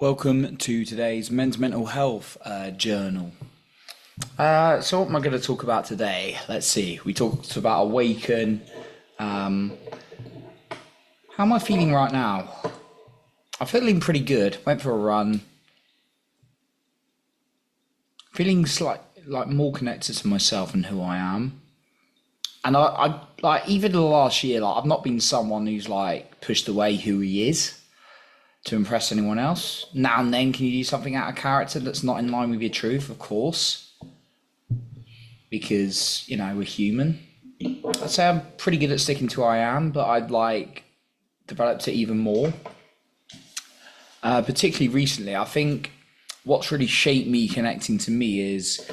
Welcome to today's Men's Mental Health Journal. So what am I going to talk about today? Let's see. We talked about Awaken. How am I feeling right now? I'm feeling pretty good. Went for a run. Feeling like more connected to myself and who I am. And I like even the last year, like I've not been someone who's like pushed away who he is to impress anyone else. Now and then, can you do something out of character that's not in line with your truth? Of course, because we're human. I'd say I'm pretty good at sticking to who I am, but I'd like developed it even more. Particularly recently, I think what's really shaped me connecting to me is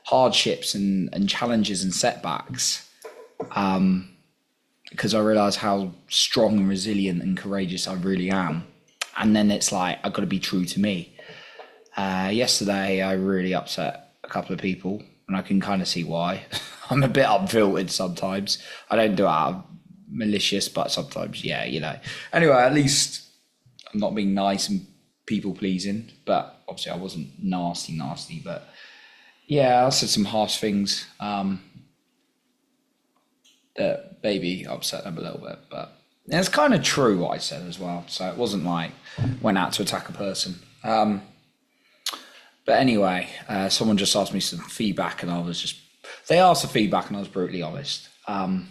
hardships and challenges and setbacks. Because I realise how strong and resilient and courageous I really am. And then it's like, I've got to be true to me. Yesterday, I really upset a couple of people, and I can kind of see why. I'm a bit unfiltered sometimes. I don't do it out of malicious, but sometimes, Anyway, at least I'm not being nice and people-pleasing, but obviously I wasn't nasty, but yeah, I said some harsh things that maybe upset them a little bit, but it's kind of true what I said as well. So it wasn't like went out to attack a person. But anyway, someone just asked me some feedback, and they asked the feedback, and I was brutally honest. I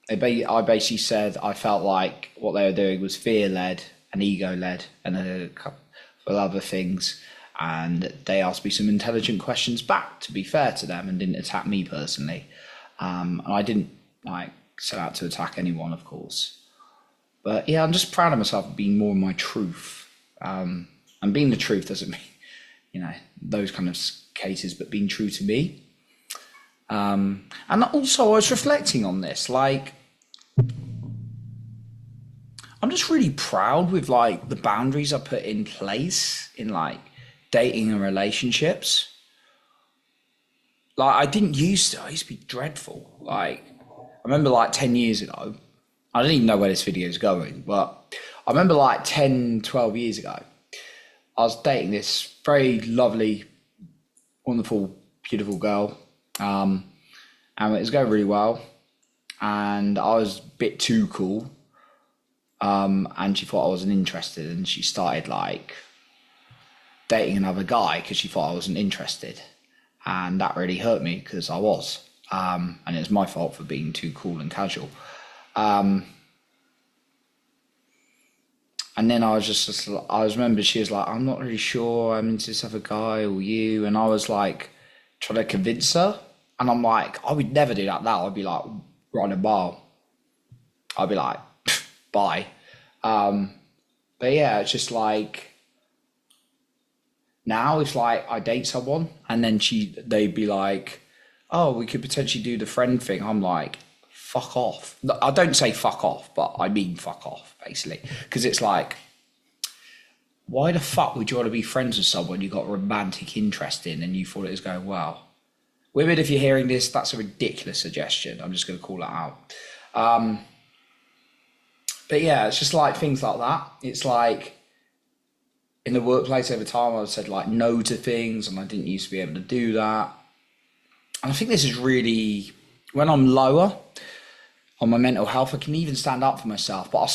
basically said I felt like what they were doing was fear-led and ego-led, and a couple of other things. And they asked me some intelligent questions back, to be fair to them, and didn't attack me personally. And I didn't set out to attack anyone, of course. But yeah, I'm just proud of myself for being more in my truth. And being the truth doesn't mean, those kind of cases, but being true to me. And also I was reflecting on this, I'm just really proud with the boundaries I put in place in dating and relationships. I used to be dreadful. I remember 10 years ago, I don't even know where this video is going, but I remember 10, 12 years ago, I was dating this very lovely, wonderful, beautiful girl. And it was going really well. And I was a bit too cool. And she thought I wasn't interested. And she started dating another guy because she thought I wasn't interested. And that really hurt me because I was. And it was my fault for being too cool and casual. And then I remember she was like, I'm not really sure, I'm into this other guy or you. And I was trying to convince her. And I'm like, I would never do that now. I'd be riding a bar. I'd be like, bye. But yeah, it's just now it's I date someone and then they'd be like, oh, we could potentially do the friend thing. I'm like, fuck off. I don't say fuck off, but I mean fuck off, basically. Because it's why the fuck would you want to be friends with someone you got romantic interest in and you thought it was going well? Women, if you're hearing this, that's a ridiculous suggestion. I'm just going to call it out. But yeah, it's just things like that. It's in the workplace over time, I've said no to things, and I didn't used to be able to do that. And I think this is really, when I'm lower on my mental health, I can even stand up for myself, but I'll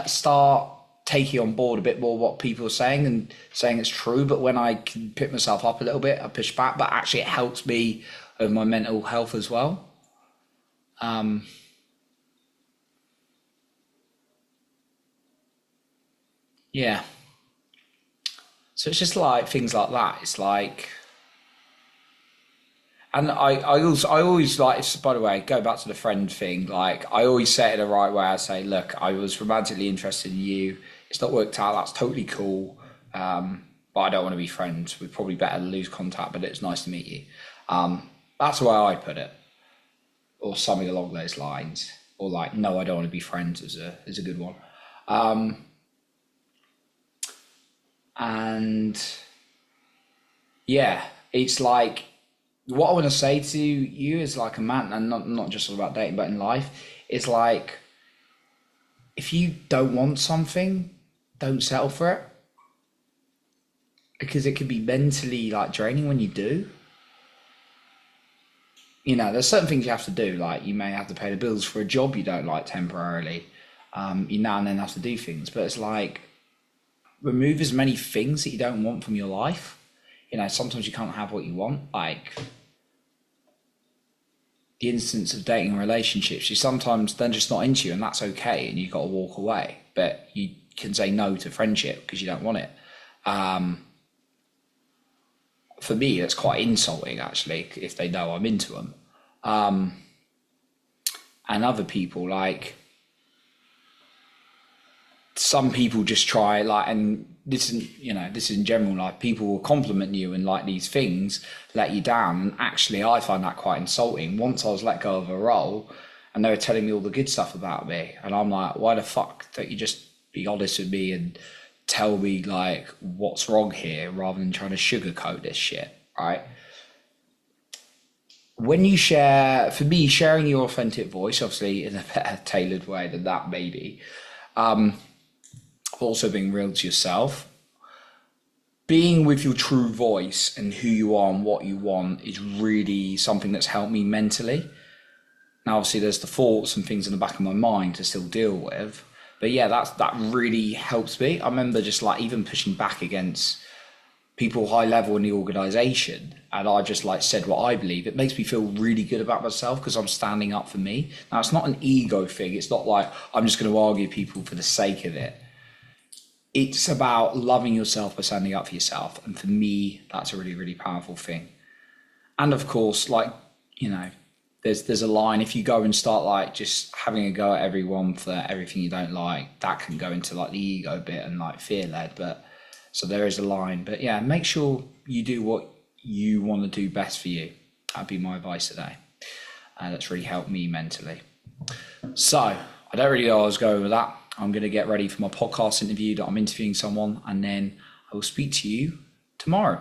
start taking on board a bit more what people are saying and saying it's true. But when I can pick myself up a little bit, I push back, but actually it helps me with my mental health as well. Yeah. So it's just things like that. It's and I always by the way, go back to the friend thing. I always say it the right way. I say, look, I was romantically interested in you. It's not worked out. That's totally cool. But I don't want to be friends. We're probably better to lose contact, but it's nice to meet you. That's the way I put it. Or something along those lines. Or no, I don't want to be friends is a good one. And yeah, it's what I want to say to you is a man, and not just about dating, but in life, it's if you don't want something, don't settle for it. because it can be mentally like draining when you do. You know, there's certain things you have to do, like you may have to pay the bills for a job you don't like temporarily. You now and then have to do things, but it's like remove as many things that you don't want from your life. You know, sometimes you can't have what you want, like the instance of dating and relationships. You sometimes they're just not into you, and that's okay, and you've got to walk away. But you can say no to friendship because you don't want it. For me, that's quite insulting actually if they know I'm into them. And other people, like some people just try, like, and this is, you know, this is in general, like people will compliment you and like these things let you down, and actually I find that quite insulting. Once I was let go of a role and they were telling me all the good stuff about me, and I'm like, why the fuck don't you just be honest with me and tell me like what's wrong here rather than trying to sugarcoat this shit, right? When you share, for me, sharing your authentic voice, obviously in a better tailored way than that maybe, also being real to yourself, being with your true voice and who you are and what you want is really something that's helped me mentally. Now, obviously, there's the thoughts and things in the back of my mind to still deal with. But yeah, that really helps me. I remember just like even pushing back against people high level in the organization, and I just like said what I believe. It makes me feel really good about myself because I'm standing up for me. Now, it's not an ego thing. It's not like I'm just going to argue people for the sake of it. It's about loving yourself by standing up for yourself. And for me, that's a really, really powerful thing. And of course, like, you know, there's a line, if you go and start like just having a go at everyone for everything you don't like, that can go into like the ego bit and like fear led. But so there is a line. But yeah, make sure you do what you want to do best for you. That'd be my advice today. And that's really helped me mentally. So I don't really know where I was going with that. I'm going to get ready for my podcast interview that I'm interviewing someone, and then I will speak to you tomorrow.